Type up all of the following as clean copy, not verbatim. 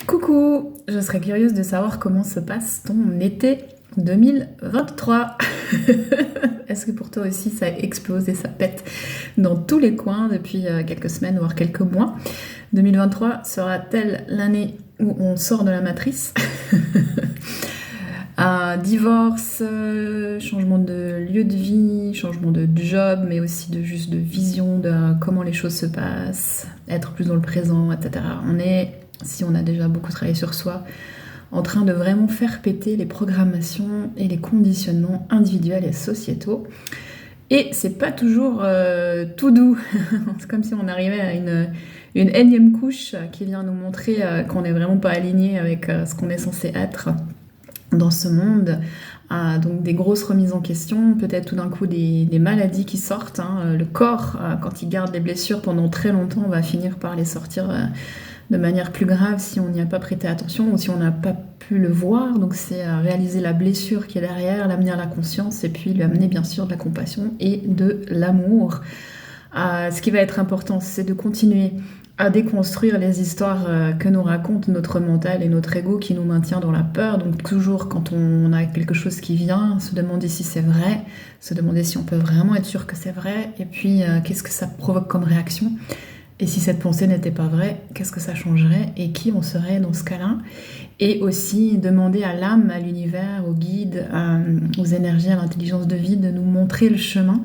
Coucou, je serais curieuse de savoir comment se passe ton été 2023. Est-ce que pour toi aussi ça explose et ça pète dans tous les coins depuis quelques semaines, voire quelques mois? 2023 sera-t-elle l'année où on sort de la matrice? Un divorce, changement de lieu de vie, changement de job, mais aussi de juste de vision de comment les choses se passent, être plus dans le présent, etc. On est, si on a déjà beaucoup travaillé sur soi, en train de vraiment faire péter les programmations et les conditionnements individuels et sociétaux. Et c'est pas toujours tout doux. C'est comme si on arrivait à une énième couche qui vient nous montrer qu'on n'est vraiment pas aligné avec ce qu'on est censé être dans ce monde. Donc des grosses remises en question, peut-être tout d'un coup des maladies qui sortent. Le corps, quand il garde les blessures pendant très longtemps, va finir par les sortir de manière plus grave si on n'y a pas prêté attention ou si on n'a pas pu le voir. Donc c'est réaliser la blessure qui est derrière, l'amener à la conscience et puis lui amener bien sûr de la compassion et de l'amour. Ce qui va être important, c'est de continuer à déconstruire les histoires que nous raconte notre mental et notre ego qui nous maintient dans la peur. Donc toujours quand on a quelque chose qui vient, se demander si c'est vrai, se demander si on peut vraiment être sûr que c'est vrai, et puis qu'est-ce que ça provoque comme réaction. Et si cette pensée n'était pas vraie, qu'est-ce que ça changerait et qui on serait dans ce cas-là? Et aussi demander à l'âme, à l'univers, aux guides, aux énergies, à l'intelligence de vie de nous montrer le chemin,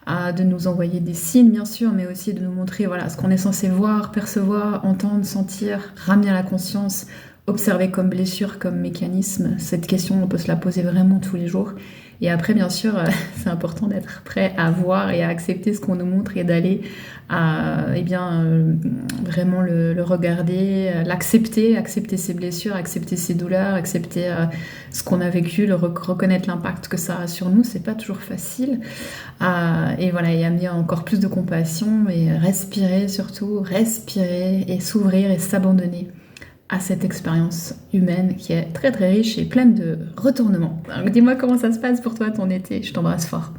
de nous envoyer des signes bien sûr, mais aussi de nous montrer voilà, ce qu'on est censé voir, percevoir, entendre, sentir, ramener à la conscience, observer comme blessure, comme mécanisme. Cette question, on peut se la poser vraiment tous les jours. Et après, bien sûr, c'est important d'être prêt à voir et à accepter ce qu'on nous montre et d'aller vraiment le regarder, l'accepter, accepter ses blessures, accepter ses douleurs, accepter ce qu'on a vécu, reconnaître l'impact que ça a sur nous. C'est pas toujours facile. Et voilà, et amener encore plus de compassion et respirer surtout, respirer et s'ouvrir et s'abandonner à cette expérience humaine qui est très très riche et pleine de retournements. Donc dis-moi comment ça se passe pour toi ton été, je t'embrasse fort.